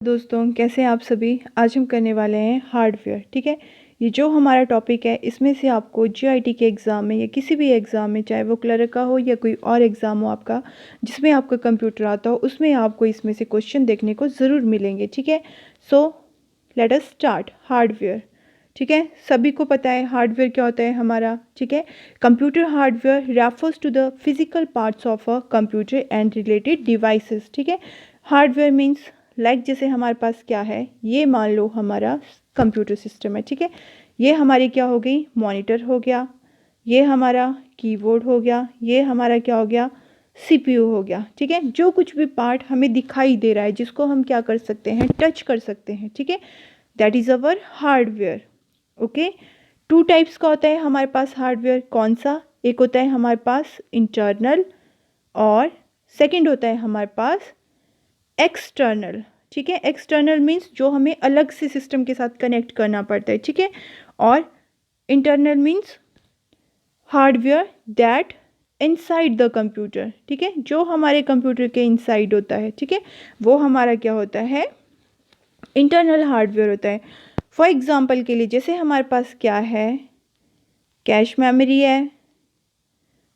दोस्तों कैसे हैं आप सभी। आज हम करने वाले हैं हार्डवेयर। ठीक है, ये जो हमारा टॉपिक है इसमें से आपको जीआईटी के एग्ज़ाम में या किसी भी एग्ज़ाम में, चाहे वो क्लर्क का हो या कोई और एग्ज़ाम हो आपका जिसमें आपका कंप्यूटर आता हो, उसमें आपको इसमें से क्वेश्चन देखने को ज़रूर मिलेंगे। ठीक है, so let us start hardware. ठीक है, सभी को पता है हार्डवेयर क्या होता है हमारा। ठीक है, computer hardware refers to the physical parts of a computer and related devices. ठीक है, हार्डवेयर मीन्स जैसे हमारे पास क्या है, ये मान लो हमारा कंप्यूटर सिस्टम है। ठीक है, ये हमारी क्या हो गई, मॉनिटर हो गया, ये हमारा कीबोर्ड हो गया, ये हमारा क्या हो गया, सीपीयू हो गया। ठीक है, जो कुछ भी पार्ट हमें दिखाई दे रहा है जिसको हम क्या कर सकते हैं, टच कर सकते हैं। ठीक है, that is our hardware. Okay, 2 types का होता है हमारे पास हार्डवेयर। कौन सा? एक होता है हमारे पास इंटरनल और सेकंड होता है हमारे पास एक्सटर्नल। ठीक है, एक्सटर्नल मीन्स जो हमें अलग से सिस्टम के साथ कनेक्ट करना पड़ता है। ठीक है, और internal means hardware that inside the computer. ठीक है, जो हमारे कंप्यूटर के इनसाइड होता है। ठीक है, वो हमारा क्या होता है, इंटरनल हार्डवेयर होता है। फॉर एग्जांपल के लिए जैसे हमारे पास क्या है, कैश मेमोरी है।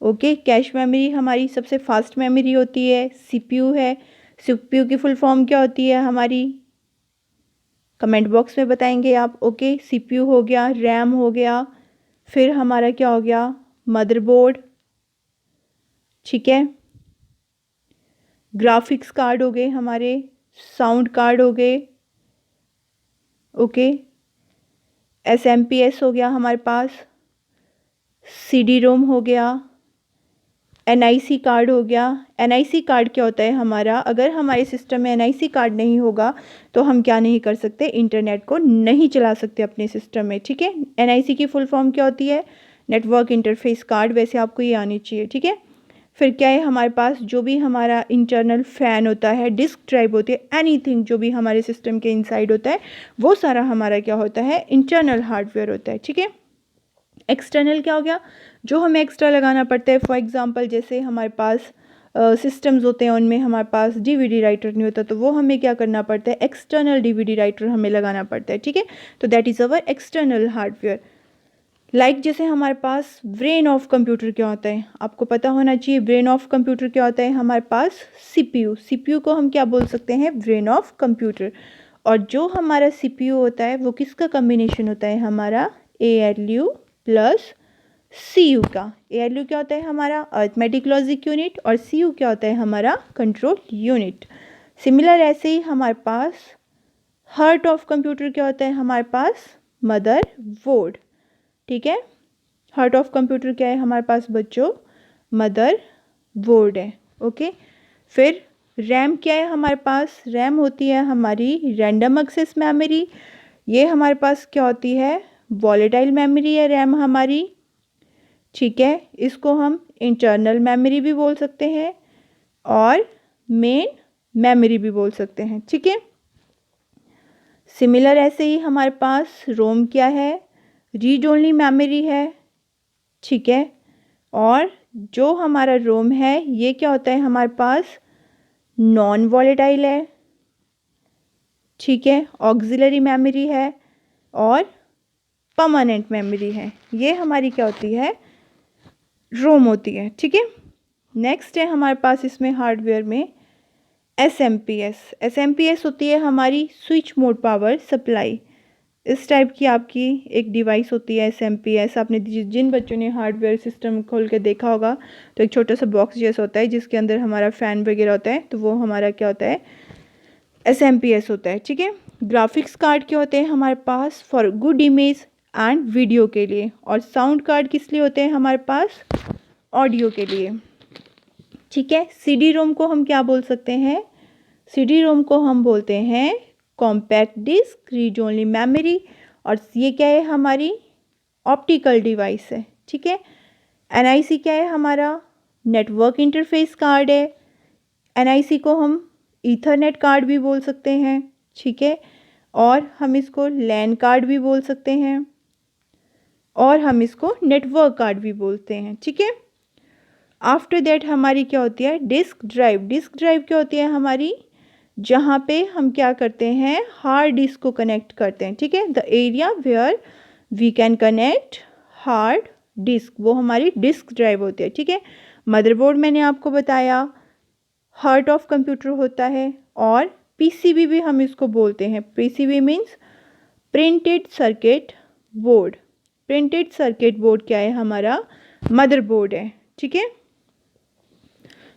ओके, कैश मेमोरी हमारी सबसे फास्ट मेमोरी होती है। सीपीयू है, सीपीयू की फुल फॉर्म क्या होती है हमारी, कमेंट बॉक्स में बताएंगे आप। ओके, सीपीयू हो गया, रैम हो गया, फिर हमारा क्या हो गया, मदरबोर्ड। ठीक है, ग्राफिक्स कार्ड हो गए हमारे, साउंड कार्ड हो गए। ओके, एसएमपीएस हो गया हमारे पास, सीडी रोम हो गया, एनआईसी कार्ड हो गया। एनआईसी कार्ड क्या होता है हमारा, अगर हमारे सिस्टम में एनआईसी कार्ड नहीं होगा तो हम क्या नहीं कर सकते, इंटरनेट को नहीं चला सकते अपने सिस्टम में। ठीक है, एनआईसी की फुल फॉर्म क्या होती है, नेटवर्क इंटरफेस कार्ड। वैसे आपको ये आनी चाहिए। ठीक है, फिर क्या है हमारे पास, जो भी हमारा इंटरनल फ़ैन होता है, डिस्क ड्राइव होती है, एनीथिंग जो भी हमारे सिस्टम के इनसाइड होता है वो सारा हमारा क्या होता है, इंटरनल हार्डवेयर होता है। ठीक है, एक्सटर्नल क्या हो गया, जो हमें एक्स्ट्रा लगाना पड़ता है। फॉर एग्जांपल जैसे हमारे पास सिस्टम्स होते हैं, उनमें हमारे पास डीवीडी राइटर नहीं होता, तो वो हमें क्या करना पड़ता है, एक्सटर्नल डीवीडी राइटर हमें लगाना पड़ता है। ठीक है, तो that is our external hardware. जैसे हमारे पास ब्रेन ऑफ कंप्यूटर क्या होता है, आपको पता होना चाहिए। ब्रेन ऑफ कंप्यूटर क्या होता है हमारे पास, सीपीयू। सीपीयू को हम क्या बोल सकते हैं, ब्रेन ऑफ कंप्यूटर। और जो हमारा सीपीयू होता है वो किसका कम्बिनेशन होता है हमारा, एएलयू प्लस सीयू का। एएलयू क्या होता है हमारा, अरिथमेटिक लॉजिक यूनिट, और सीयू क्या होता है हमारा, कंट्रोल यूनिट। सिमिलर ऐसे ही हमारे पास हार्ट ऑफ कंप्यूटर क्या होता है हमारे पास, मदर बोर्ड। ठीक है, हार्ट ऑफ कंप्यूटर क्या है हमारे पास बच्चों, मदर बोर्ड है। ओके, फिर रैम क्या है हमारे पास, रैम होती है हमारी रैंडम एक्सेस मेमोरी। ये हमारे पास क्या होती है, वॉलेटाइल मेमोरी है रैम हमारी। ठीक है, इसको हम इंटरनल मेमोरी भी बोल सकते हैं और मेन मेमोरी भी बोल सकते हैं। ठीक है, सिमिलर ऐसे ही हमारे पास रोम क्या है, रीड ओनली मेमोरी है। ठीक है, और जो हमारा रोम है ये क्या होता है हमारे पास, नॉन वॉलेटाइल है। ठीक है, ऑक्सिलरी मेमोरी है और परमानेंट मेमोरी है। ये हमारी क्या होती है, रोम होती है। ठीक है, नेक्स्ट है हमारे पास इसमें हार्डवेयर में एसएमपीएस। एसएमपीएस होती है हमारी स्विच मोड पावर सप्लाई। इस टाइप की आपकी एक डिवाइस होती है एसएमपीएस। आपने जिन बच्चों ने हार्डवेयर सिस्टम खोल के देखा होगा तो एक छोटा सा बॉक्स जैसा होता है जिसके अंदर हमारा फ़ैन वगैरह होता है, तो वो हमारा क्या होता है, एसएमपीएस होता है। ठीक है, ग्राफिक्स कार्ड क्या होते हैं हमारे पास, for good image and video के लिए, और साउंड कार्ड किस लिए होते हैं हमारे पास, ऑडियो के लिए। ठीक है, सीडी रोम को हम क्या बोल सकते हैं, सीडी रोम को हम बोलते हैं compact disc read only memory, और ये क्या है हमारी ऑप्टिकल डिवाइस है। ठीक है, एनआईसी क्या है हमारा, नेटवर्क इंटरफेस कार्ड है। एनआईसी को हम ईथरनेट कार्ड भी बोल सकते हैं। ठीक है, और हम इसको लैन कार्ड भी बोल सकते हैं, और हम इसको नेटवर्क कार्ड भी बोलते हैं। ठीक है, आफ्टर दैट हमारी क्या होती है, डिस्क ड्राइव। डिस्क ड्राइव क्या होती है हमारी, जहाँ पे हम क्या करते हैं, हार्ड डिस्क को कनेक्ट करते हैं, ठीक है। The area where we can connect hard disk, वो हमारी डिस्क ड्राइव होती है, ठीक है। मदरबोर्ड मैंने आपको बताया हार्ट ऑफ कंप्यूटर होता है, और पीसीबी भी हम इसको बोलते हैं। PCB means printed circuit board. Printed circuit board क्या है, हमारा मदरबोर्ड है, ठीक है।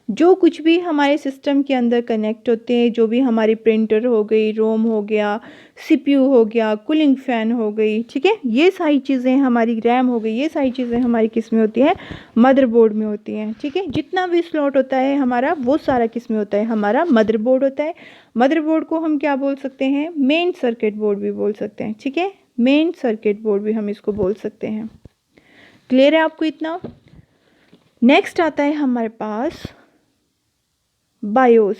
जो कुछ भी हमारे सिस्टम के अंदर कनेक्ट होते हैं, जो भी हमारी प्रिंटर हो गई, रोम हो गया, सीपीयू हो गया, कूलिंग फैन हो गई, ठीक है, ये सारी चीज़ें हमारी, रैम हो गई, ये सारी चीज़ें हमारी किस में होती हैं, मदरबोर्ड में होती हैं, ठीक है। जितना भी स्लॉट होता है हमारा, वो सारा किस में होता है, हमारा मदरबोर्ड होता है। मदरबोर्ड को हम क्या बोल सकते हैं, मेन सर्किट बोर्ड भी बोल सकते हैं, ठीक है। मेन सर्किट बोर्ड भी हम इसको बोल सकते हैं। क्लियर है आपको इतना? नेक्स्ट आता है हमारे पास बायोस,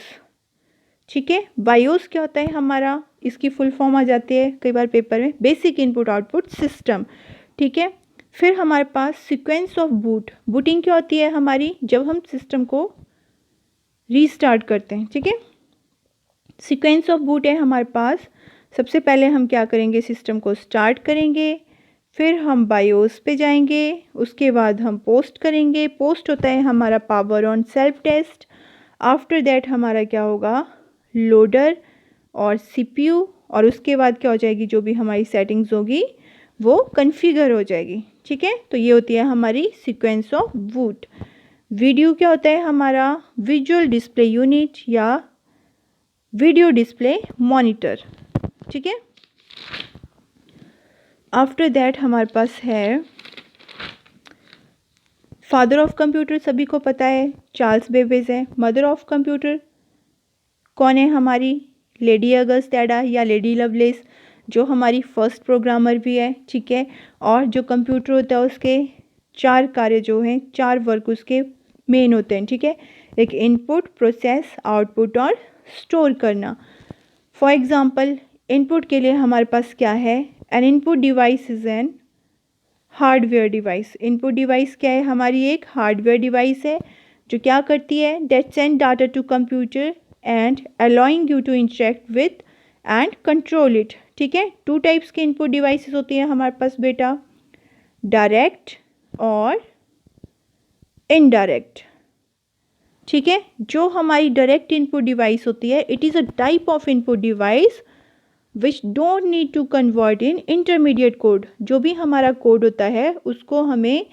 ठीक है। बायोस क्या होता है हमारा, इसकी फुल फॉर्म आ जाती है कई बार पेपर में, बेसिक इनपुट आउटपुट सिस्टम, ठीक है। फिर हमारे पास सीक्वेंस ऑफ बूट। बूटिंग क्या होती है हमारी, जब हम सिस्टम को रीस्टार्ट करते हैं, ठीक है। सीक्वेंस ऑफ बूट है हमारे पास, सबसे पहले हम क्या करेंगे, सिस्टम को स्टार्ट करेंगे, फिर हम बायोस पे जाएंगे, उसके बाद हम पोस्ट करेंगे। पोस्ट होता है हमारा power on self test. After that हमारा क्या होगा, लोडर और सीपीयू, और उसके बाद क्या हो जाएगी, जो भी हमारी सेटिंग्स होगी वो कॉन्फ़िगर हो जाएगी, ठीक है। तो ये होती है हमारी सीक्वेंस ऑफ बूट। वीडियो क्या होता है हमारा, विजुअल डिस्प्ले यूनिट या वीडियो डिस्प्ले मॉनिटर, ठीक है। आफ्टर दैट हमारे पास है फादर ऑफ कंप्यूटर, सभी को पता है चार्ल्स बेबेज है। मदर ऑफ कंप्यूटर कौन है हमारी, लेडी अगस्त एडा या लेडी लवलेस, जो हमारी फर्स्ट प्रोग्रामर भी है, ठीक है। और जो कंप्यूटर होता है उसके 4 कार्य जो हैं, 4 वर्क उसके मेन होते हैं, ठीक है। एक इनपुट, प्रोसेस, आउटपुट और स्टोर करना। फॉर एग्जांपल इनपुट के लिए हमारे पास क्या है, N input device is an hardware device. Input device क्या है हमारी, एक हार्डवेयर डिवाइस है जो क्या करती है, that send data to computer and allowing you to interact with and control it, ठीक है। 2 टाइप्स के इनपुट डिवाइसेस होती हैं हमारे पास बेटा, डायरेक्ट और इनडायरेक्ट, ठीक है। जो हमारी डायरेक्ट इनपुट डिवाइस होती है, it is a type of input device which don't need to convert in intermediate code. जो भी हमारा कोड होता है उसको हमें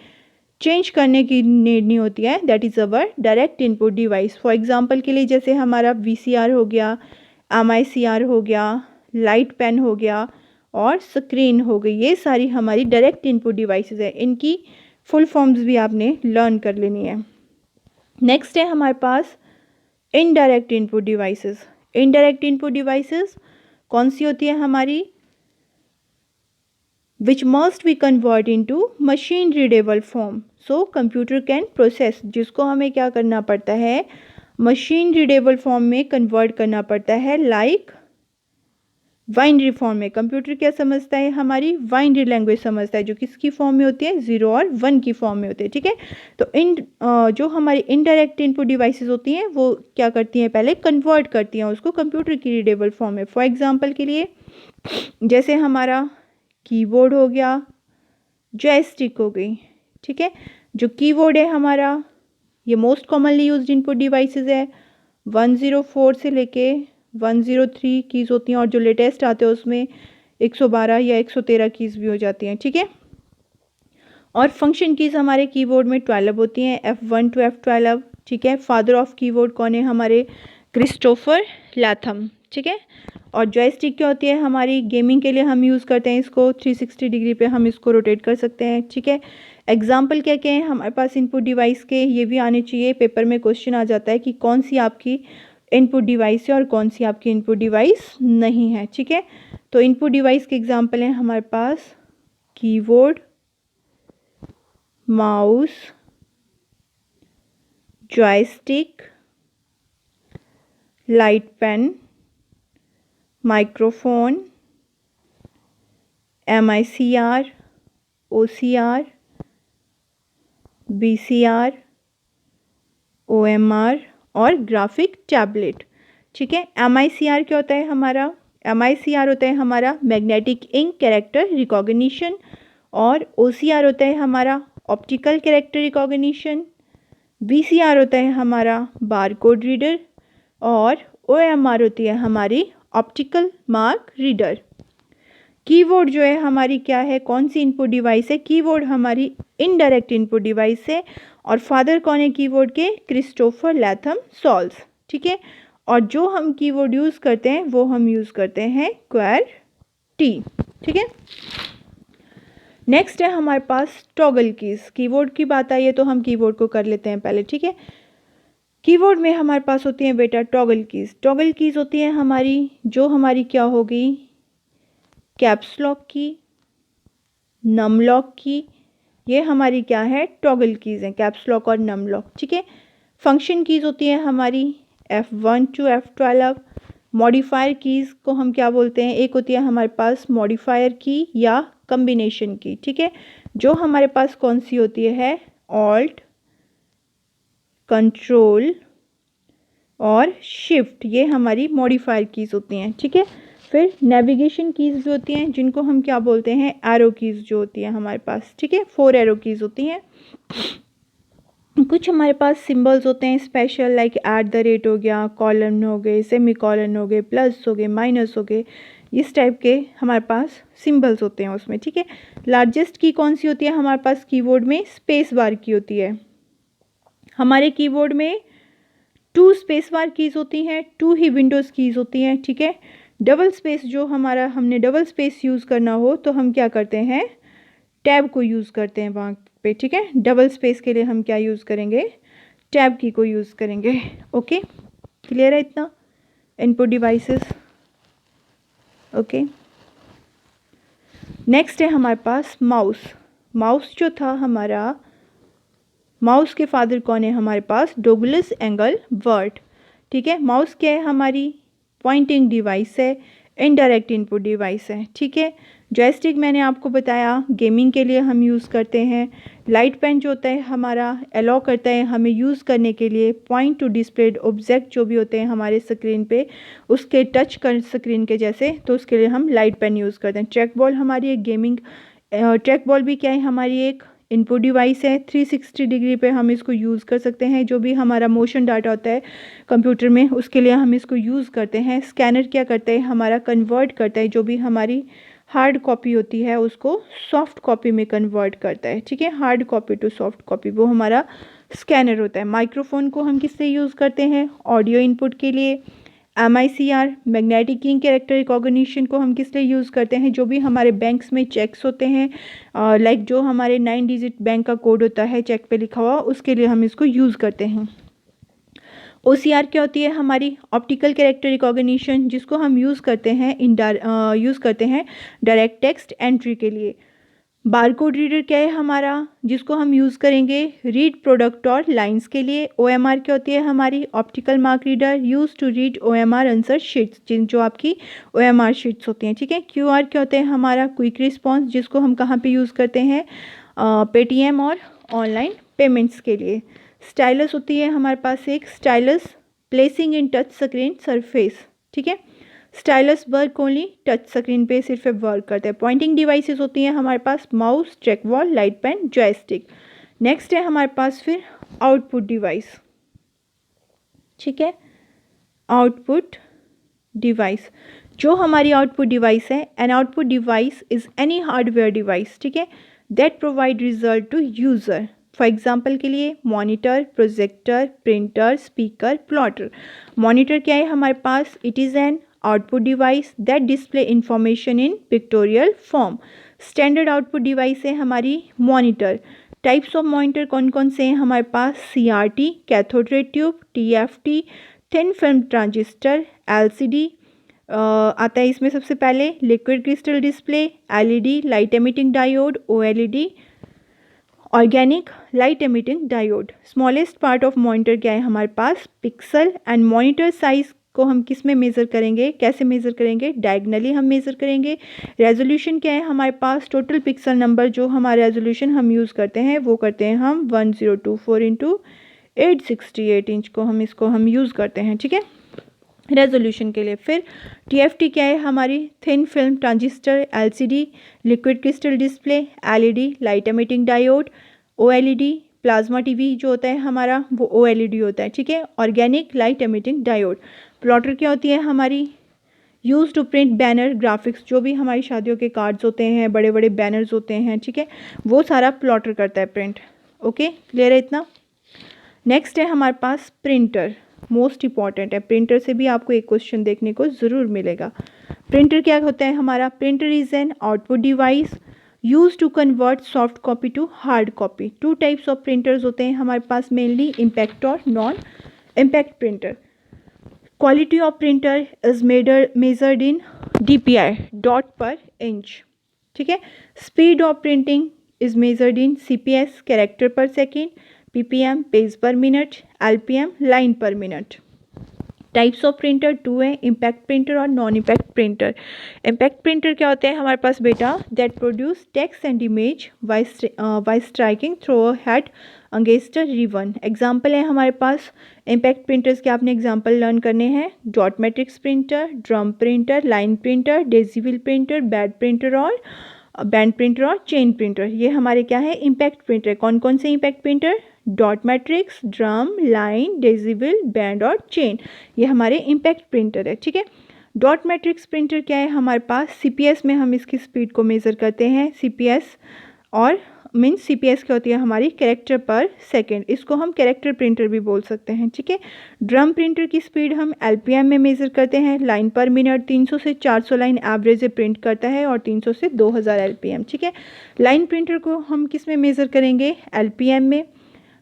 चेंज करने की नीड नहीं होती है, that is our direct input device. For example के लिए जैसे हमारा वीसीआर हो गया, एमआईसीआर हो गया, लाइट पेन हो गया और स्क्रीन हो गई, ये सारी हमारी डायरेक्ट इनपुट डिवाइसेस है। इनकी फुल फॉर्म्स भी आपने लर्न कर लेनी है। नेक्स्ट है हमारे पास indirect input devices. Indirect input devices कौन सी होती है हमारी, which must be convert into machine readable form. So computer can process, जिसको हमें क्या करना पड़ता है, मशीन रीडेबल फॉर्म में कन्वर्ट करना पड़ता है, लाइक बाइनरी फॉर्म में। कंप्यूटर क्या समझता है हमारी, बाइनरी लैंग्वेज समझता है, जो किसकी फॉर्म में होती है, 0 और 1 की फॉर्म में होती है, ठीक है। तो जो हमारी इनडायरेक्ट इनपुट डिवाइसेस होती हैं वो क्या करती हैं, पहले कन्वर्ट करती हैं उसको कंप्यूटर की रीडेबल फॉर्म में। फॉर एग्जांपल के लिए जैसे हमारा कीबोर्ड हो गया, जॉयस्टिक हो गई, ठीक है। जो कीबोर्ड है हमारा, ये most commonly used input devices है। 104 से लेके 103 कीज़ होती हैं, और जो लेटेस्ट आते हैं उसमें 112 या 113 कीज़ भी हो जाती हैं, ठीक है। और फंक्शन कीज़ हमारे कीबोर्ड में 12 होती हैं, F1 to F12, ठीक है। फादर ऑफ कीबोर्ड कौन है हमारे, क्रिस्टोफर लैथम, ठीक है। और जॉयस्टिक क्या होती है हमारी, गेमिंग के लिए हम यूज़ करते हैं इसको, 360 डिग्री पे हम इसको रोटेट कर सकते हैं, ठीक है। एग्जाम्पल क्या क्या है हमारे पास इनपुट डिवाइस के, ये भी आने चाहिए, पेपर में क्वेश्चन आ जाता है कि कौन सी आपकी इनपुट डिवाइस है और कौन सी आपकी इनपुट डिवाइस नहीं है, ठीक है। तो इनपुट डिवाइस के एग्जाम्पल हैं हमारे पास keyboard, mouse, joystick, light pen, microphone, MICR, OCR, BCR, OMR और ग्राफिक टैबलेट, ठीक है। MICR क्या होता है हमारा? MICR होता है हमारा मैग्नेटिक इंक कैरेक्टर रिकॉग्निशन, और OCR होता है हमारा ऑप्टिकल कैरेक्टर रिकॉग्निशन, VCR होता है हमारा बार कोड रीडर, और OMR होती है हमारी ऑप्टिकल मार्क रीडर। कीबोर्ड जो है हमारी क्या है, कौन सी इनपुट डिवाइस है? कीबोर्ड हमारी इनडायरेक्ट इनपुट डिवाइस है, और फादर कौन है कीबोर्ड के? क्रिस्टोफर लैथम सॉल्स, ठीक है। और जो हम कीबोर्ड यूज़ करते हैं वो हम यूज़ करते हैं QWERTY, ठीक है। नेक्स्ट है हमारे पास टॉगल कीज़। कीबोर्ड की बात आई है तो हम कीबोर्ड को कर लेते हैं पहले, ठीक है। कीबोर्ड में हमारे पास होती हैं बेटा टॉगल कीज़। टॉगल कीज़ होती है हमारी, जो हमारी क्या होगी, कैप्स लॉक की, नम लॉक की, ये हमारी क्या है, टॉगल कीज़ हैं, कैप्स लॉक और नम लॉक, ठीक है। फंक्शन कीज़ होती है हमारी F1 to F12। Modifier keys को हम क्या बोलते हैं? एक होती है हमारे पास मॉडिफायर की या कम्बिनेशन की, ठीक है। जो हमारे पास कौन सी होती है? ऑल्ट, कंट्रोल और शिफ्ट, ये हमारी मॉडिफायर कीज़ होती हैं, ठीक है। फिर नेविगेशन कीज़ जो होती हैं, जिनको हम क्या बोलते हैं? एरो कीज़ जो होती है हमारे पास, ठीक है। 4 एरो कीज़ होती हैं। कुछ हमारे पास सिंबल्स होते हैं स्पेशल, लाइक @ हो गया, कॉलन हो गए, सेमी कॉलन हो गए, प्लस हो गए, माइनस हो गए, इस टाइप के हमारे पास सिंबल्स होते हैं उसमें, ठीक है। लार्जेस्ट की कौन सी होती है हमारे पास कीबोर्ड में? स्पेस बार की होती है। हमारे कीबोर्ड में 2 स्पेस बार कीज़ होती हैं, 2 ही विंडोज़ कीज़ होती हैं, ठीक है। डबल स्पेस, जो हमारा हमने डबल स्पेस यूज़ करना हो तो हम क्या करते हैं? टैब को यूज़ करते हैं वहाँ पे, ठीक है। डबल स्पेस के लिए हम क्या यूज़ करेंगे? टैब की को यूज़ करेंगे। ओके, क्लियर है इतना? Input devices, okay. नेक्स्ट है हमारे पास माउस। माउस जो था हमारा, माउस के फादर कौन है हमारे पास? डोगलस एंगलवर्थ, ठीक है। माउस क्या है हमारी? पॉइंटिंग डिवाइस है, इनडायरेक्ट इनपुट डिवाइस है, ठीक है। जॉयस्टिक मैंने आपको बताया गेमिंग के लिए हम यूज़ करते हैं। लाइट पेन जो होता है हमारा अलाउ करता है हमें यूज़ करने के लिए पॉइंट टू डिस्प्लेड ऑब्जेक्ट जो भी होते हैं हमारे स्क्रीन पे, उसके टच कर स्क्रीन के जैसे, तो उसके लिए हम लाइट पेन यूज़ करते हैं। ट्रैक बॉल हमारी एक गेमिंग, ट्रैक बॉल भी क्या है हमारी? एक इनपुट डिवाइस है। 360 डिग्री पे हम इसको यूज़ कर सकते हैं। जो भी हमारा मोशन डाटा होता है कंप्यूटर में, उसके लिए हम इसको यूज़ करते हैं। स्कैनर क्या करता है हमारा? कन्वर्ट करता है, जो भी हमारी हार्ड कॉपी होती है उसको सॉफ्ट कॉपी में कन्वर्ट करता है, ठीक है। Hard copy to soft copy, वो हमारा स्कैनर होता है। माइक्रोफोन को हम किस लिए यूज़ करते हैं? ऑडियो इनपुट के लिए। MICR magnetic ink character recognition को हम किस लिए यूज़ करते हैं? जो भी हमारे बैंक्स में चेक्स होते हैं, लाइक जो हमारे 9 डिजिट बैंक का कोड होता है चेक पे लिखा हुआ, उसके लिए हम इसको यूज़ करते हैं। OCR क्या होती है हमारी? ऑप्टिकल कैरेक्टर रिकॉग्निशन, जिसको हम यूज़ करते हैं डायरेक्ट टेक्स्ट एंट्री के लिए। बारकोड रीडर क्या है हमारा? जिसको हम यूज़ करेंगे रीड प्रोडक्ट और लाइंस के लिए। OMR क्या होती है हमारी? Optical mark reader, use to read OMR answer sheets, जो आपकी OMR शीट्स होती हैं, ठीक है। QR क्या होते हैं हमारा? क्विक रिस्पॉन्स, जिसको हम कहाँ पे यूज़ करते हैं? पेटीएम और ऑनलाइन पेमेंट्स के लिए। स्टाइलस होती है हमारे पास एक, stylus placing in touch screen surface, ठीक है। Stylus work only touch screen पे सिर्फ वर्क करते हैं। पॉइंटिंग डिवाइसेस होती हैं हमारे पास mouse, track ball, light pen, joystick. Next है हमारे पास फिर आउटपुट डिवाइस, ठीक है। आउटपुट डिवाइस, जो हमारी आउटपुट डिवाइस है, an output device is any hardware device, ठीक है, that provide result to user. For example के लिए monitor, projector, printer, speaker, plotter. Monitor क्या है हमारे पास? It is an output device that display information in pictorial form. Standard output device है हमारी मॉनिटर। टाइप्स ऑफ मॉनिटर कौन कौन से हैं हमारे पास? CRT cathode ray tube, TFT thin film transistor, LCD आता है इसमें सबसे पहले, liquid crystal display, LED light emitting diode, OLED organic light emitting diode. Smallest part of monitor क्या है हमारे पास? पिक्सल। एंड मॉनिटर साइज को हम किस में मेज़र करेंगे? कैसे मेज़र करेंगे? डायगनली हम मेज़र करेंगे। रेजोल्यूशन क्या है हमारे पास? टोटल पिक्सल नंबर, जो हमारा रेजोल्यूशन हम यूज़ करते हैं वो करते हैं हम 1024 × 868 इंच को हम इसको हम यूज़ करते हैं, ठीक है। रेजोल्यूशन के लिए। फिर TFT क्या है हमारी, thin film transistor, LCD liquid crystal display, LED light emitting diode, OLED plasma TV जो होता है हमारा वो OLED होता है, ठीक है। Organic light emitting diode. Plotter क्या होती है हमारी, use to print banner graphics, जो भी हमारी शादियों के कार्ड्स होते हैं, बड़े बड़े बैनर्स होते हैं, ठीक है, वो सारा प्लॉटर करता है प्रिंट। ओके, क्लियर है इतना। नेक्स्ट है हमारे पास प्रिंटर, मोस्ट इंपॉर्टेंट है, प्रिंटर से भी आपको एक क्वेश्चन देखने को ज़रूर मिलेगा। प्रिंटर क्या होता है हमारा, printer is an output device use to convert soft copy to hard copy. Two types of printers होते हैं हमारे पास मेनली, इम्पैक्ट और non impact printer. Quality of printer is measured in DPI dot per inch, ठीक है। Speed of printing is measured in CPS character per second, PPM page per minute, LPM line per minute. Types of printer two है, impact printer और non impact printer. Impact printer क्या होते हैं हमारे पास बेटा, that produce text and image by striking through a head against a ribbon. Example है हमारे पास impact printers के, आपने एग्जाम्पल लर्न करने हैं, dot matrix printer, drum printer, line printer, decibel printer, band printer और चेन प्रिंटर। ये हमारे क्या है, इम्पैक्ट प्रिंटर। कौन कौन से impact printer, dot matrix, drum, line, decibel, band और चेन, ये हमारे इम्पैक्ट प्रिंटर है, ठीक है। डॉट मैट्रिक्स प्रिंटर क्या है हमारे पास, CPS में हम इसकी स्पीड को मेज़र करते हैं, CPS और मीन्स CPS क्या होती है हमारी, कैरेक्टर पर सेकेंड, इसको हम कैरेक्टर प्रिंटर भी बोल सकते हैं, ठीक है। ड्रम प्रिंटर की स्पीड हम LPM में मेज़र करते हैं, लाइन पर मिनट 300 से 400 लाइन एवरेज प्रिंट करता है और 300 से 2000 LPM, ठीक है। लाइन प्रिंटर को हम किस में मेज़र करेंगे, LPM में।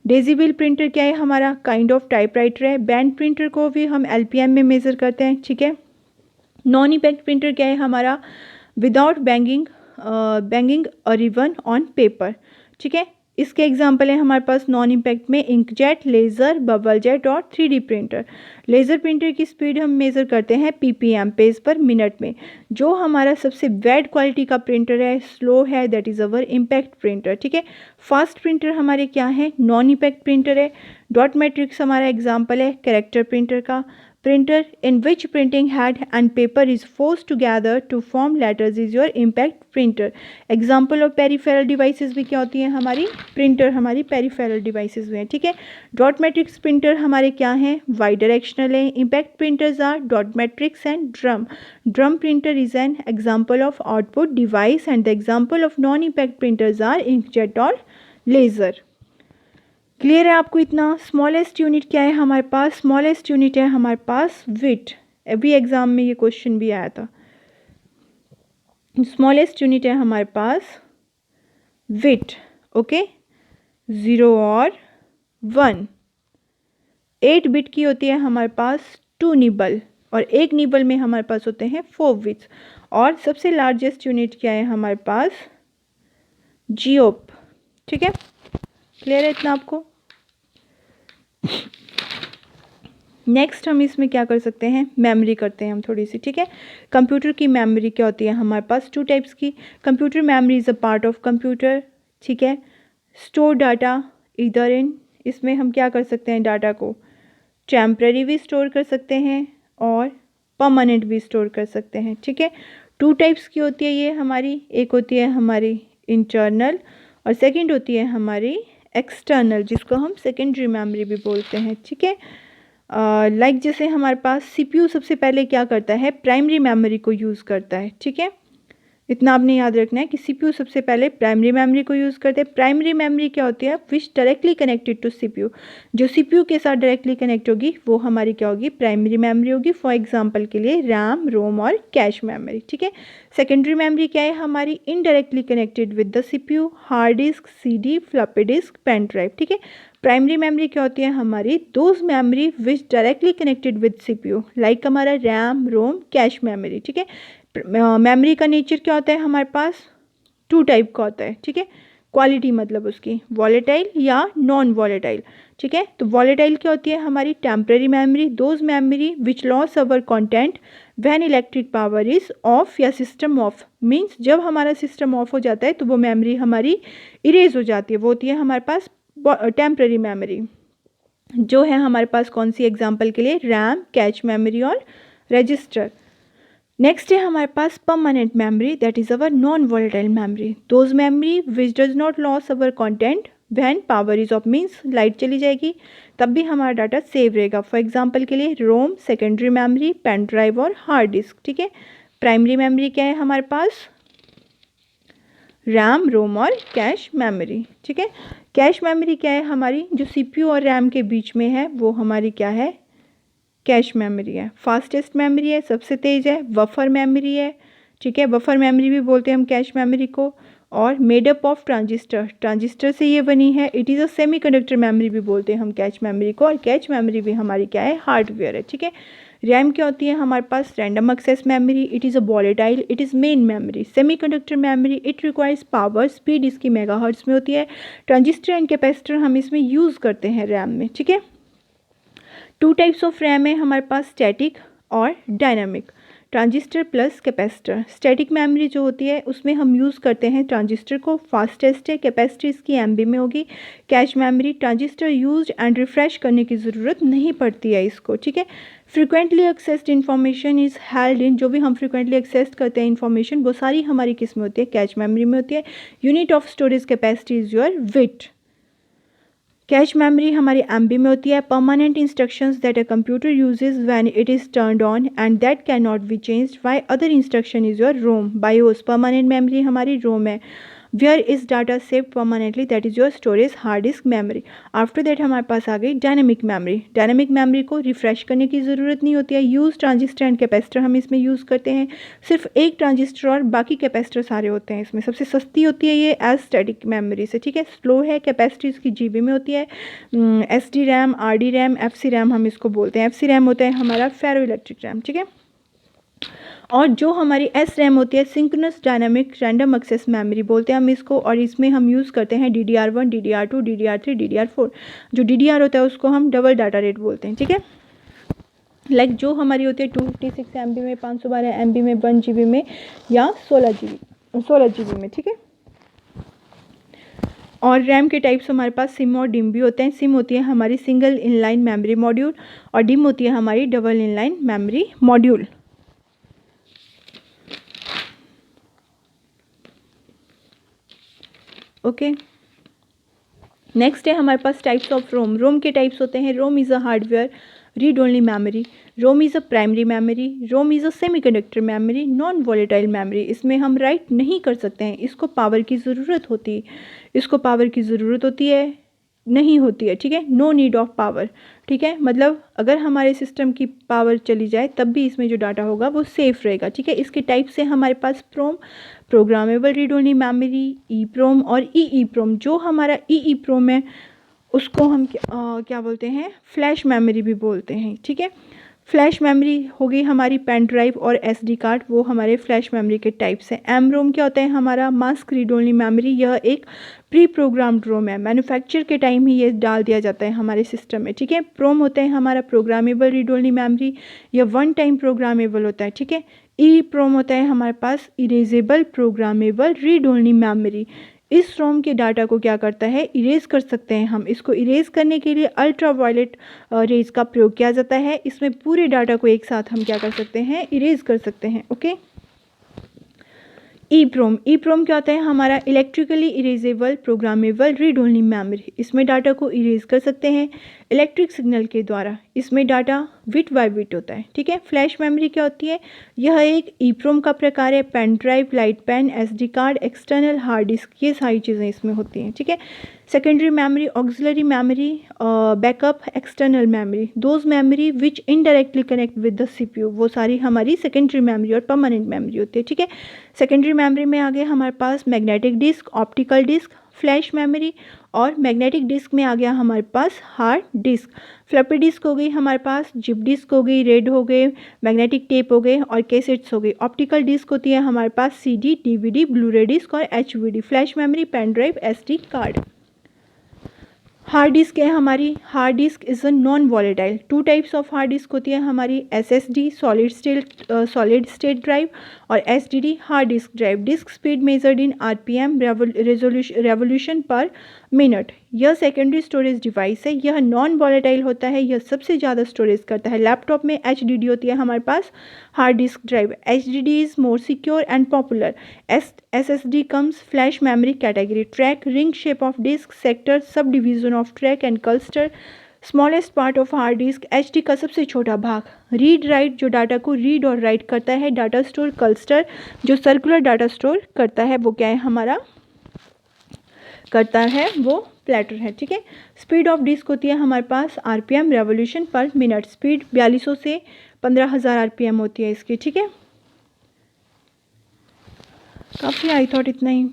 डेसिबल प्रिंटर क्या है हमारा, काइंड ऑफ टाइपराइटर है। बैंड प्रिंटर को भी हम LPM में मेज़र करते हैं, ठीक है। नॉन इम्पैक्ट प्रिंटर क्या है हमारा, without banging a ribbon on paper, ठीक है। इसके एग्जांपल है हमारे पास नॉन इम्पैक्ट में इंकजेट, लेज़र, बबल जेट और 3D प्रिंटर। लेज़र प्रिंटर की स्पीड हम मेज़र करते हैं PPM पेज पर मिनट में। जो हमारा सबसे बैड क्वालिटी का प्रिंटर है, स्लो है, that is our impact printer, ठीक है। फास्ट प्रिंटर हमारे क्या है, नॉन इम्पैक्ट प्रिंटर है। डॉट मैट्रिक्स हमारा एग्जाम्पल है कैरेक्टर प्रिंटर का। Printer in which printing head and paper is forced together to form letters is your impact printer. Example of peripheral devices भी क्या होती हैं हमारी, प्रिंटर हमारी peripheral devices हुए हैं, ठीक है। डॉट मैट्रिक्स प्रिंटर हमारे क्या हैं, वाई डायरेक्शनल है। Impact printers are dot matrix and drum. Drum printer is an example of output device and the example of non impact printers are inkjet और laser. Clear है आपको इतना। Smallest unit क्या है हमारे पास, स्मॉलेस्ट यूनिट है हमारे पास विट। अभी एग्जाम में ये क्वेश्चन भी आया था। स्मॉलेस्ट यूनिट है हमारे पास विट, ओके, 0 और 1। 8 बिट की होती है हमारे पास 2 निबल और 1 निबल में हमारे पास होते हैं 4 बिट्स। और सबसे लार्जेस्ट यूनिट क्या है हमारे पास, जियोप, ठीक है। क्लियर है इतना आपको। नेक्स्ट हम इसमें क्या कर सकते हैं, मेमोरी करते हैं हम थोड़ी सी, ठीक है। कंप्यूटर की मेमोरी क्या होती है हमारे पास, 2 टाइप्स की। Computer memory is a part of computer, ठीक है। स्टोर डाटा इधर इन, इसमें हम क्या कर सकते हैं, डाटा को टेम्परेरी भी स्टोर कर सकते हैं और परमानेंट भी स्टोर कर सकते हैं, ठीक है। 2 टाइप्स की होती है ये हमारी, एक होती है हमारी इंटरनल और सेकेंड होती है हमारी एक्सटर्नल, जिसको हम सेकेंडरी मेमोरी भी बोलते हैं, ठीक है। लाइक जैसे हमारे पास CPU सबसे पहले क्या करता है, प्राइमरी मेमोरी को यूज़ करता है, ठीक है। इतना आपने याद रखना है कि CPU सबसे पहले प्राइमरी मेमोरी को यूज़ करते हैं। प्राइमरी मेमोरी क्या होती है, which directly connected to CPU, जो CPU के साथ डायरेक्टली कनेक्ट होगी वो हमारी क्या होगी, प्राइमरी मेमोरी होगी। फॉर एग्जांपल के लिए रैम, रोम और कैश मेमोरी, ठीक है। सेकेंडरी मेमोरी क्या है हमारी, indirectly connected with the CPU, hard disk, CD, floppy disk, pen drive, ठीक है। प्राइमरी मेमोरी क्या होती है हमारी, those memory which directly connected with CPU, like हमारा रैम, रोम, कैश मेमोरी, ठीक है। मेमोरी का नेचर क्या होता है हमारे पास, 2 टाइप का होता है, ठीक है। क्वालिटी मतलब उसकी वॉलेटाइल या नॉन वॉलेटाइल, ठीक है। तो वॉलेटाइल क्या होती है हमारी, temporary memory, those memory which loss our content when electric power is of या सिस्टम ऑफ, मीन्स जब हमारा सिस्टम ऑफ हो जाता है तो वो मेमोरी हमारी इरेज हो जाती है, वो होती है हमारे पास टेम्परेरी मेमोरी। जो है हमारे पास कौन सी एग्जाम्पल के लिए, रैम, कैच मेमोरी और रजिस्टर। नेक्स्ट है हमारे पास permanent memory, that is our non volatile memory, those memory which does not loss our content when power is off, means light चली जाएगी तब भी हमारा डाटा सेव रहेगा। फॉर एग्जांपल के लिए ROM, secondary memory, pen drive और hard disk. ठीक है, प्राइमरी मेमोरी क्या है हमारे पास, रैम, रोम और कैश मेमोरी। ठीक है, कैश मेमोरी क्या है हमारी, जो सीपीयू और रैम के बीच में है वो हमारी क्या है, कैश मेमोरी है। फास्टेस्ट मेमोरी है, सबसे तेज़ है, बफर मेमोरी है। ठीक है, बफर मेमोरी भी बोलते हैं हम कैश मेमोरी को। और मेडअप ऑफ ट्रांजिस्टर, ट्रांजिस्टर से ये बनी है। It is a semiconductor memory भी बोलते हैं हम कैश मेमोरी को, और कैश मेमोरी भी हमारी क्या है, हार्डवेयर है। ठीक है, रैम क्या होती है हमारे पास, random access memory, it is a volatile, it is main memory. Semiconductor memory, it requires power, speed इसकी मेगाहर्ट्ज़ में होती है। ट्रांजिस्टर एंड कैपेसिटर हम इसमें यूज़ करते हैं रैम में। ठीक है, टू टाइप्स ऑफ रैम है हमारे पास, स्टैटिक और dynamic, transistor plus capacitor. Static memory जो होती है उसमें हम यूज़ करते हैं ट्रांजिस्टर को, फास्टेस्ट है, कैपेसिटी इसकी एमबी में होगी। Cache memory, transistor used and refresh करने की ज़रूरत नहीं पड़ती है इसको। ठीक है, frequently accessed information is held in, जो भी हम फ्रिक्वेंटली एक्सेस करते हैं इन्फॉर्मेशन वो सारी हमारी किस में होती है, कैश मेमोरी में होती है। Unit of storage capacity is your bit. Cache memory हमारी एमबी में होती है। Permanent instructions that a computer uses when it is turned on and that can not be changed by other instruction is your ROM. BIOS, permanent memory हमारी ROM है। Where is data saved permanently, that is your storage hard disk memory. After that हमारे पास आ गई dynamic memory. Dynamic memory को refresh करने की ज़रूरत नहीं होती है। यूज़ ट्रांजिस्टर एंड कैपेसिटर हम इसमें यूज़ करते हैं। सिर्फ एक ट्रांजिस्टर और बाकी कैपेसिटर सारे होते हैं इसमें। सबसे सस्ती होती है ये एज स्टैटिक मेमोरी से। ठीक है, स्लो है, कैपेसिटी इसकी जीबी में होती है। S D RAM, R D RAM, F C RAM हम इसको बोलते हैं। एफ सी रैम होता है हमारा फेरो इलेक्ट्रिक रैम। ठीक है, और जो हमारी एस रैम होती है, synchronous dynamic random access memory बोलते हैं हम इसको, और इसमें हम यूज़ करते हैं DDR1, DDR2, DDR3, DDR4। जो DDR होता है उसको हम डबल डाटा रेट बोलते हैं। ठीक है, लाइक जो हमारी होती है 256 MB में, 512 MB में, 1 GB में, या 16 GB में। ठीक है, और रैम के टाइप्स हमारे पास सिम और डिम भी होते हैं। सिम होती है हमारी सिंगल इनलाइन मेमोरी मॉड्यूल, और डिम होती है हमारी double inline memory module. Okay, next है हमारे पास टाइप्स ऑफ रोम। रोम के टाइप्स होते हैं, ROM is a hardware read only memory, ROM is a primary memory, ROM is a semiconductor memory, non volatile memory. इसमें हम राइट नहीं कर सकते हैं, इसको पावर की ज़रूरत होती है, इसको पावर की ज़रूरत होती है, नहीं होती है। ठीक है, नो नीड ऑफ पावर। ठीक है, मतलब अगर हमारे सिस्टम की पावर चली जाए तब भी इसमें जो डाटा होगा वो सेफ रहेगा। ठीक है, इसके टाइप से हमारे पास प्रोम, प्रोग्रामेबल रीड ओनली मेमोरी, ई प्रोम और ई प्रोम। जो हमारा ई प्रोम है उसको हम क्या बोलते हैं, फ्लैश मेमोरी भी बोलते हैं। ठीक है, फ्लैश मेमोरी हो गई हमारी पेन ड्राइव और SD कार्ड, वो हमारे फ्लैश मेमोरी के टाइप्स हैं। एम रोम क्या होता है हमारा, मास्क रीड ओनली मेमोरी। यह एक प्री प्रोग्राम्ड रोम है, मैन्युफैक्चर के टाइम ही ये डाल दिया जाता है हमारे सिस्टम में। ठीक है, प्रोम होता है हमारा प्रोग्रामेबल रीड ओनली मेमोरी, यह वन टाइम प्रोग्रामेबल होता है। ठीक है, ई प्रोम होता है हमारे पास erasable programmable read only memory. इस रोम के डाटा को क्या करता है, इरेज कर सकते हैं हम। इसको इरेज करने के लिए अल्ट्रा वायलेट रेज का प्रयोग किया जाता है। इसमें पूरे डाटा को एक साथ हम क्या कर सकते हैं, इरेज कर सकते हैं। ओके, ई प्रोम क्या होता है हमारा, electrically erasable programmable read only memory. इसमें डाटा को इरेज कर सकते हैं इलेक्ट्रिक सिग्नल के द्वारा। इसमें डाटा बिट बाय बिट होता है। ठीक है, फ्लैश मेमोरी क्या होती है, यह एक ई प्रोम का प्रकार है। Pen drive, light pen, SD card, external hard disk, ये सारी चीज़ें इसमें होती हैं। ठीक है, secondary memory, auxiliary memory, backup, external memory, those memory which indirectly connect with the CPU, वो सारी हमारी सेकेंडरी मेमोरी और परमानेंट मेमोरी होती है। ठीक है, सेकेंडरी मेमोरी में आ गए हमारे पास magnetic disk, optical disk, flash memory, और मैग्नेटिक डिस्क में आ गया हमारे पास हार्ड डिस्क। फ्लॉपी डिस्क हो गई हमारे पास, जिप डिस्क हो गई, रेड हो गए, मैग्नेटिक टेप हो गए, और कैसेट्स हो गई। ऑप्टिकल डिस्क होती है हमारे पास CD, DVD, ब्लूरे डिस्क और HVD। Flash memory, pen drive, SD card. Hard disk है हमारी, hard disk is a non volatile. Two types of hard disk होती है हमारी, SSD सॉलिड स्टेट ड्राइव, और SSD hard disk drive, disk speed measured in RPM revolution per minute. यह secondary storage device है, यह non volatile होता है, यह सबसे ज़्यादा स्टोरेज करता है। लैपटॉप में HDD होती है हमारे पास, hard disk drive. HDD is more secure and popular. SSD comes flash memory category. Track, ring shape of disk, sector, sub division of track and cluster, smallest part of hard disk, HD का सबसे छोटा भाग। Read write, जो data को read और write करता है। Data store, cluster, जो सर्कुलर डाटा स्टोर करता है, वो क्या है हमारा करता है, वो प्लेटर है। ठीक है। स्पीड ऑफ डिस्क होती है हमारे पास RPM revolution per minute. Speed 4200 से 15,000 RPM होती है इसकी। ठीक है, काफ़ी आई थॉट इतना ही।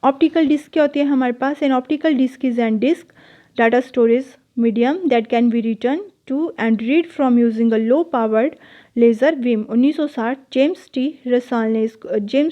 ऑप्टिकल डिस्क क्या होती है हमारे पास? An optical disk is an disk data storage medium that can be written to and read from using a low powered laser beam. 1960 James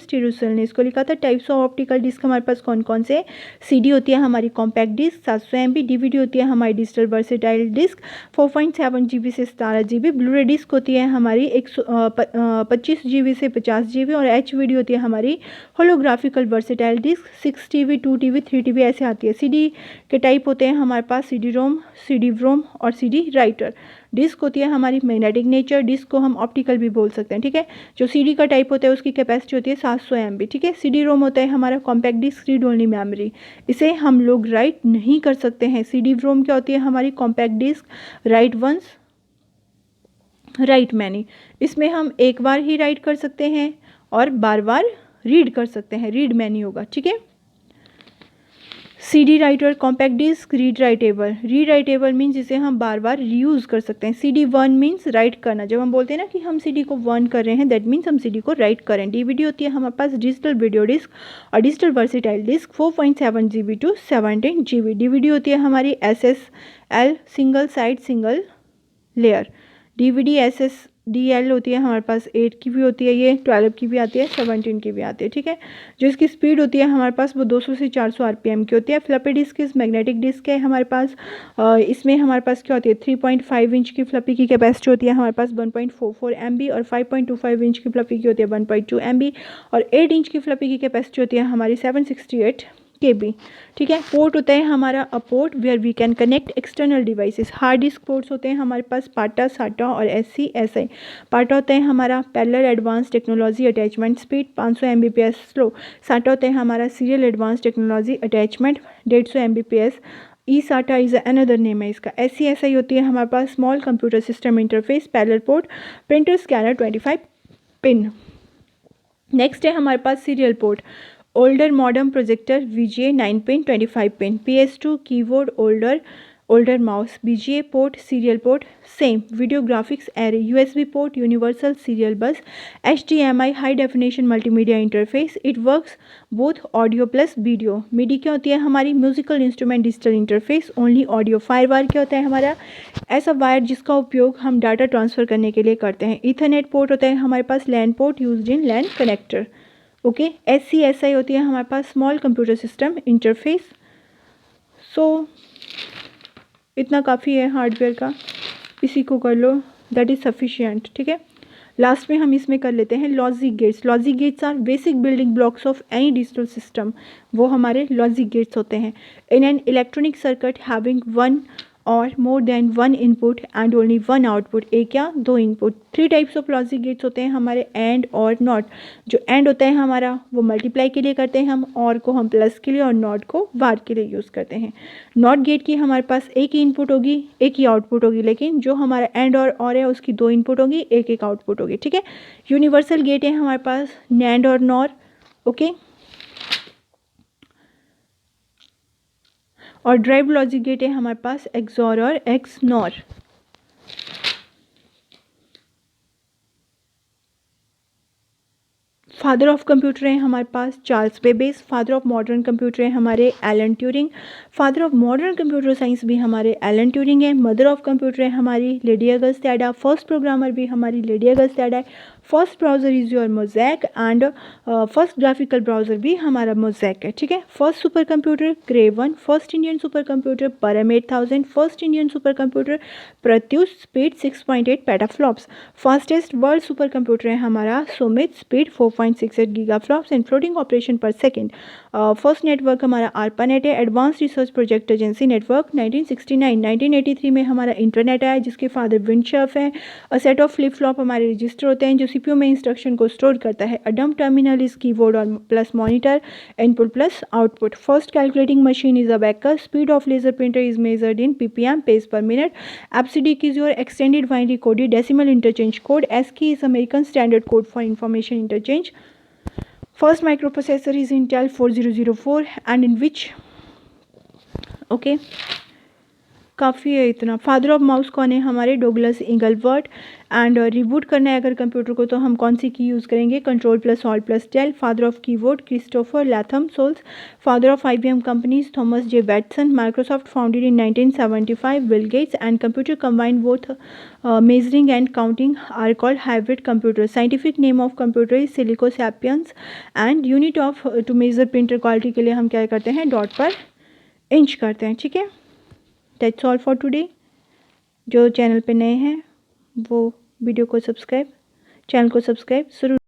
T Russell ने इसको लिखा था। टाइप्स ऑफ ऑप्टिकल डिस्क हमारे पास कौन कौन से? CD होती है हमारी कॉम्पैक्ट डिस्क 700 MB। DVD होती है हमारी डिजिटल वर्सेटाइल डिस्क 4.7 GB से 17 GB। ब्लूरे डिस्क होती है हमारी 25 GB से 50 GB। और HVD होती है हमारी होलोग्राफिकल versatile disc 6 TB 2 TB 3 TB ऐसे आती है। CD के टाइप होते हैं हमारे पास CD-ROM, CD-ROM और CD राइटर। डिस्क होती है हमारी मैग्नेटिक नेचर, डिस्क को हम ऑप्टिकल भी बोल सकते हैं। ठीक है। जो CD का टाइप होता है उसकी कैपेसिटी होती है 700 MB। ठीक है। CD-ROM होता है हमारा compact disc read only memory, इसे हम लोग राइट नहीं कर सकते हैं। CD-ROM क्या होती है हमारी compact disc write once write many, इसमें हम एक बार ही राइट कर सकते हैं और बार बार रीड कर सकते हैं, रीड मैनी होगा। ठीक है। CD writer, compact disc read writable means जिसे हम बार बार रीयूज़ कर सकते हैं। CD1 मीन्स राइट करना, जब हम बोलते हैं ना कि हम CD को 1 कर रहे हैं, दैट मीन्स हम CD को राइट करें। DVD होती है हमारे पास डिजिटल वीडियो डिस्क और digital versatile disc 4.7 GB to 17 GB। DVD होती है हमारी SSL single side single layer. DVD SSDL होती है हमारे पास 8 की भी होती है, ये 12 की भी आती है, 17 की भी आती है। ठीक है। जो इसकी स्पीड होती है हमारे पास वो 200 से 400 RPM की होती है। फ्लपी डिस्क इस मैग्नेटिक डिस्क है हमारे पास। इसमें हमारे पास क्या होती है 3.5 इंच की फ्लपी की कैपेसिटी होती है हमारे पास 1.44 MB। और 5.25 इंच की फ्लपी की होती है 1.2 MB। और 8 इंच की फ्लपी की कैपेसिटी होती है हमारी 768 KB। ठीक है। पोर्ट होता है हमारा a port where we can connect external devices. Hard disk ports होते हैं हमारे पास पाटा, साटा और SC SI। पाटा होता है हमारा parallel advance technology attachment speed 500 Mbps slow. SATA होता है हमारा serial advance technology attachment 150 Mbps। eSATA is another name है इसका। SC SI होती है हमारे पास small computer system interface parallel port printer scanner 25 pin. Next है हमारे पास serial port older modern projector VGA 9 pin 25 pin. PS2 keyboard older mouse. BGA port serial port same. Video graphics array USB port universal serial बस। HDMI high definition multimedia interface. It works both audio plus video. MIDI क्या होती है हमारी musical instrument digital interface only audio. FireWire क्या होता है हमारा? ऐसा वायर जिसका उपयोग हम डाटा ट्रांसफ़र करने के लिए करते हैं। ईथरनेट पोर्ट होता है हमारे पास LAN port used in LAN connector. Okay. SC SI होती है हमारे पास small computer system interface. So इतना काफ़ी है हार्डवेयर का, इसी को कर लो, दैट इज़ सफिशिएंट। ठीक है। लास्ट में हम इसमें कर लेते हैं logic gates. Logic gates are basic building blocks of any digital system, वो हमारे लॉजिक गेट्स होते हैं। In an electronic circuit having one और more than one input and only one output, एक या दो input. 3 types of logic gates होते हैं हमारे, एंड और नॉट। जो एंड होता है हमारा वो मल्टीप्लाई के लिए करते हैं हम, और को हम प्लस के लिए और नॉट को बार के लिए यूज़ करते हैं। नॉट गेट की हमारे पास एक ही इनपुट होगी, एक ही आउटपुट होगी, लेकिन जो हमारा एंड और है उसकी 2 इनपुट होगी, एक एक आउटपुट होगी। ठीक है। यूनिवर्सल गेट है हमारे पास नैंड और नॉर। ओके। और ड्राइव लॉजिक गेट है हमारे पास एक्सॉर और एक्सनॉर। फादर ऑफ कंप्यूटर है हमारे पास Charles Babbage. Father of modern computer है हमारे Alan Turing. Father of modern computer science भी हमारे एलन ट्यूरिंग है। मदर ऑफ कंप्यूटर है हमारी लेडी अगस्त्याडा। फर्स्ट प्रोग्रामर भी हमारी लेडी अगस्त्याडा है। First browser is your Mosaic and first graphical browser भी हमारा मोज़ैक है, ठीक है। First super computer Cray 1, first Indian super computer Param 8000, first Indian super computer Pratyush, speed 6.8 petaflops. Fastest world super computer है हमारा Summit, speed 4.68 gigaflops and floating operation per second. First network हमारा ARPANET है, advance research project agency network. 1983 में हमारा internet आया जिसके father विंडशर्फ हैं। A set of flip flop हमारे रजिस्टर होते हैं जो CPU में इंस्ट्रक्शन को स्टोर करता है। A dumb terminal is keyboard और plus monitor, input plus output. First calculating machine is a baker, speed of laser printer is measured in PPM, page per minute. EBCDIC is your extended binary coded decimal interchange code. ASCII is American Standard Code for Information Interchange. First microprocessor is Intel 4004 and in which okay काफ़ी है इतना। Father of mouse कौन है हमारे? Douglas इंगलवर्ट। And reboot करना है अगर computer को तो हम कौन सी की यूज़ करेंगे? Control plus alt plus del. Father of keyboard Christopher Latham Sholes. Father of IBM companies Thomas J Watson. Microsoft founded in 1975, Bill Gates. And computer combine both measuring and counting are called hybrid computer. Scientific name of computer is silico sapiens. And unit of to measure printer quality के लिए हम क्या करते हैं? Dot per inch करते हैं, ठीक है। That's all for today. जो चैनल पे नए हैं वो वीडियो को सब्सक्राइब, चैनल को सब्सक्राइब जरूर।